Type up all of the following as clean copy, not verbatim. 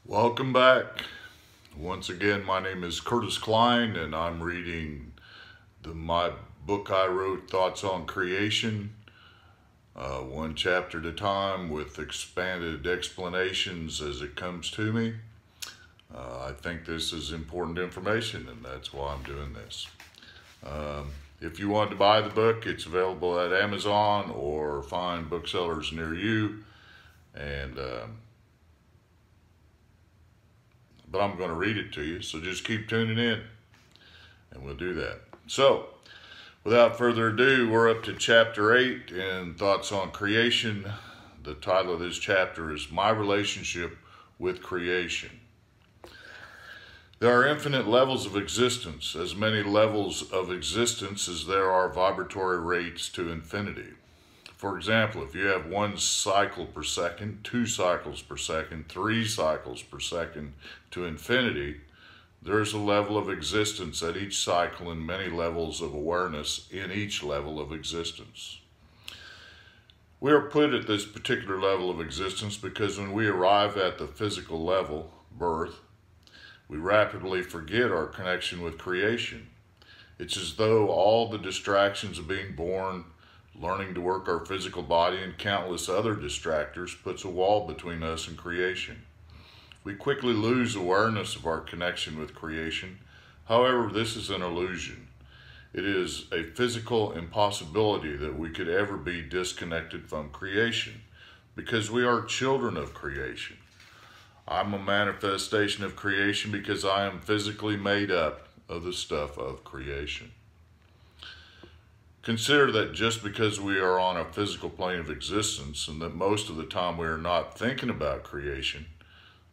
Welcome back. Once again, my name is Curtis Klein, and I'm reading my book I wrote, Thoughts on Creation, one chapter at a time with expanded explanations as it comes to me. I think this is important information, and that's why I'm doing this. If you want to buy the book, it's available at Amazon or find booksellers near you. But I'm going to read it to you, so just keep tuning in, and we'll do that. So, without further ado, we're up to Chapter 8 in Thoughts on Creation. The title of this chapter is My Relationship with Creation. There are infinite levels of existence, as many levels of existence as there are vibratory rates to infinity. For example, if you have 1 cycle per second, 2 cycles per second, 3 cycles per second to infinity, there is a level of existence at each cycle and many levels of awareness in each level of existence. We are put at this particular level of existence because when we arrive at the physical level, birth, we rapidly forget our connection with creation. It's as though all the distractions of being born, learning to work our physical body, and countless other distractors puts a wall between us and creation. We quickly lose awareness of our connection with creation. However, this is an illusion. It is a physical impossibility that we could ever be disconnected from creation because we are children of creation. I'm a manifestation of creation because I am physically made up of the stuff of creation. Consider that just because we are on a physical plane of existence and that most of the time we are not thinking about creation,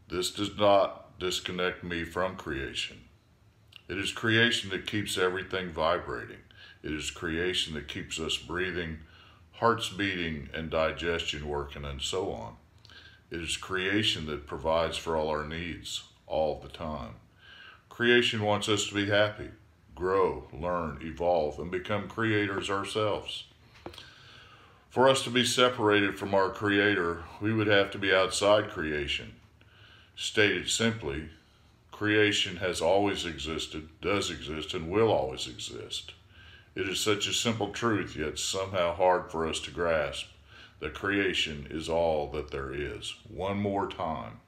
this does not disconnect me from creation. It is creation that keeps everything vibrating. It is creation that keeps us breathing, hearts beating, and digestion working, and so on. It is creation that provides for all our needs all the time. Creation wants us to be happy, grow, learn, evolve, and become creators ourselves. For us to be separated from our Creator, we would have to be outside creation. Stated simply, creation has always existed, does exist, and will always exist. It is such a simple truth, yet somehow hard for us to grasp, that creation is all that there is. One more time.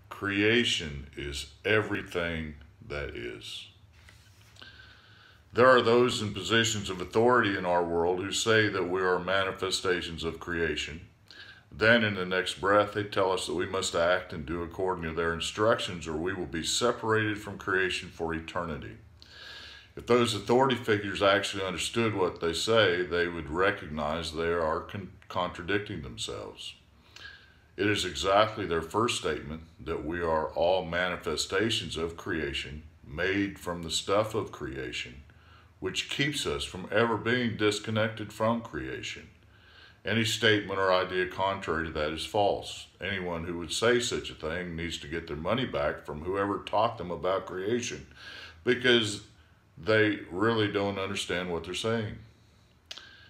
Creation is everything that is. There are those in positions of authority in our world who say that we are manifestations of creation. Then in the next breath, they tell us that we must act and do according to their instructions or we will be separated from creation for eternity. If those authority figures actually understood what they say, they would recognize they are contradicting themselves. It is exactly their first statement that we are all manifestations of creation, made from the stuff of creation, which keeps us from ever being disconnected from creation. Any statement or idea contrary to that is false. Anyone who would say such a thing needs to get their money back from whoever taught them about creation, because they really don't understand what they're saying.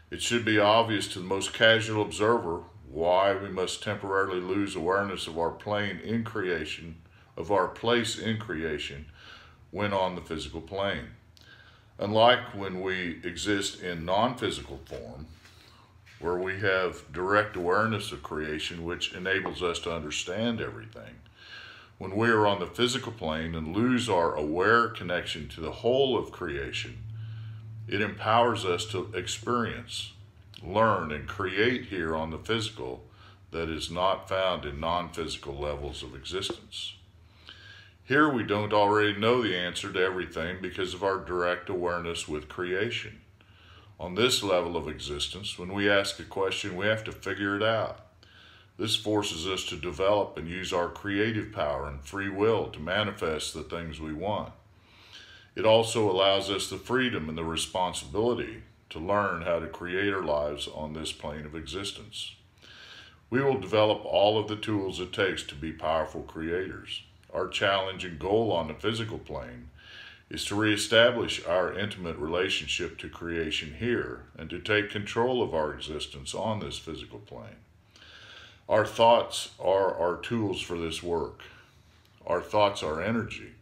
It should be obvious to the most casual observer why we must temporarily lose awareness of our plane in creation, of our place in creation, when on the physical plane. Unlike when we exist in non-physical form, where we have direct awareness of creation, which enables us to understand everything, when we are on the physical plane and lose our aware connection to the whole of creation, it empowers us to experience, learn, and create here on the physical that is not found in non-physical levels of existence. Here we don't already know the answer to everything because of our direct awareness with creation. On this level of existence, when we ask a question, we have to figure it out. This forces us to develop and use our creative power and free will to manifest the things we want. It also allows us the freedom and the responsibility to learn how to create our lives on this plane of existence. We will develop all of the tools it takes to be powerful creators. Our challenge and goal on the physical plane is to reestablish our intimate relationship to creation here and to take control of our existence on this physical plane. Our thoughts are our tools for this work. our thoughts are energy.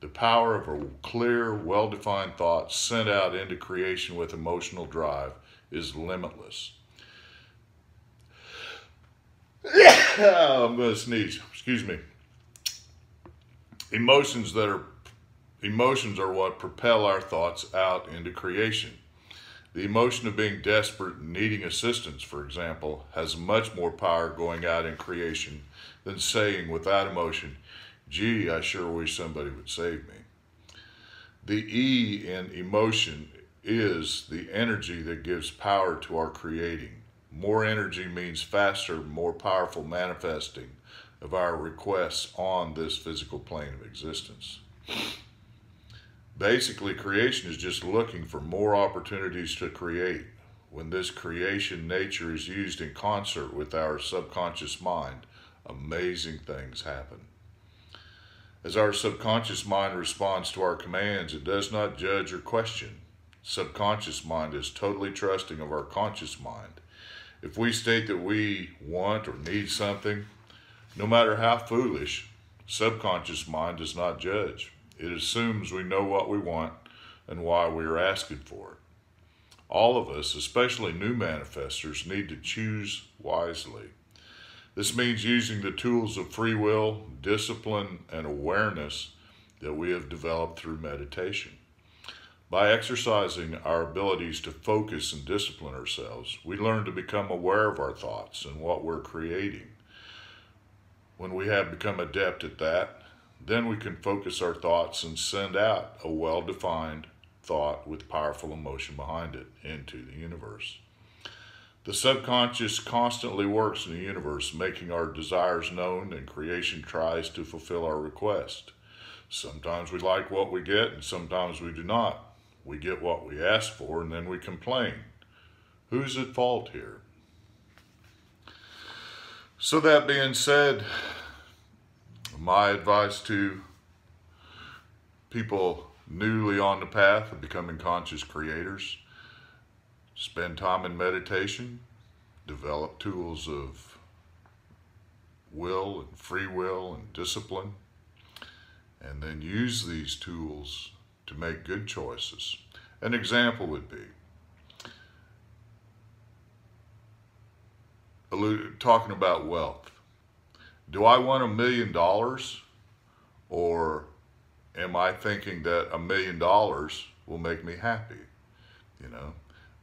The power of a clear, well-defined thought sent out into creation with emotional drive is limitless. I'm going to sneeze. Excuse me. Emotions are what propel our thoughts out into creation. The emotion of being desperate and needing assistance, for example, has much more power going out in creation than saying without emotion, "Gee, I sure wish somebody would save me." The E in emotion is the energy that gives power to our creating. More energy means faster, more powerful manifesting of our requests on this physical plane of existence. Basically, creation is just looking for more opportunities to create. When this creation nature is used in concert with our subconscious mind, amazing things happen. As our subconscious mind responds to our commands, it does not judge or question. Subconscious mind is totally trusting of our conscious mind. If we state that we want or need something, no matter how foolish, subconscious mind does not judge. It assumes we know what we want and why we are asking for it. All of us, especially new manifestors, need to choose wisely. This means using the tools of free will, discipline, and awareness that we have developed through meditation. By exercising our abilities to focus and discipline ourselves, we learn to become aware of our thoughts and what we're creating. When we have become adept at that, then we can focus our thoughts and send out a well-defined thought with powerful emotion behind it into the universe. The subconscious constantly works in the universe, making our desires known, and creation tries to fulfill our request. Sometimes we like what we get, and sometimes we do not. We get what we ask for, and then we complain. Who's at fault here? So that being said, my advice to people newly on the path of becoming conscious creators: spend time in meditation, develop tools of will and free will and discipline, and then use these tools to make good choices. An example would be talking about wealth. Do I want $1 million, or am I thinking that $1 million will make me happy?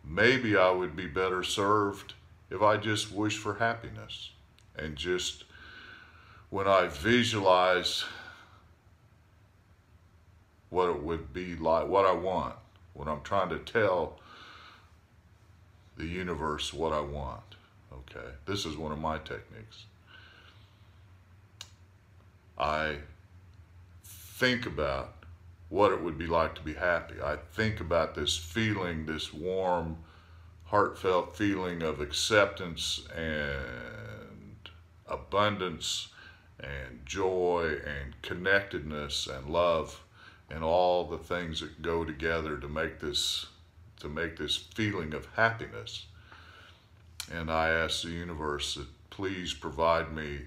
Maybe I would be better served if I just wish for happiness, and just when I visualize what it would be like, what I want, when I'm trying to tell the universe what I want. Okay, this is one of my techniques. I think about what it would be like to be happy. I think about this feeling, this warm, heartfelt feeling of acceptance and abundance and joy and connectedness and love, and all the things that go together to make this feeling of happiness. And I ask the universe that please provide me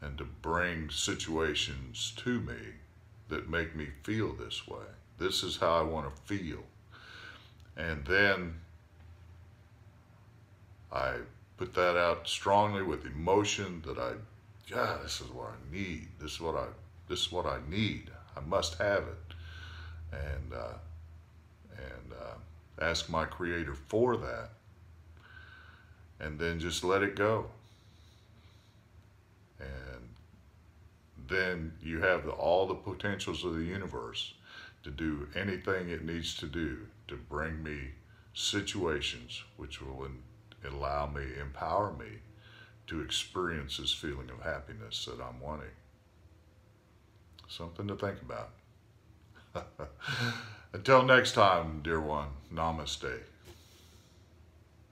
and to bring situations to me that make me feel this way. This is how I want to feel. And then I put that out strongly with emotion that this is what I need. This is what I need. I must have it. And ask my Creator for that. And then just let it go. And then you have all the potentials of the universe to do anything it needs to do to bring me situations which will empower me to experience this feeling of happiness that I'm wanting. Something to think about. Until next time, dear one, namaste.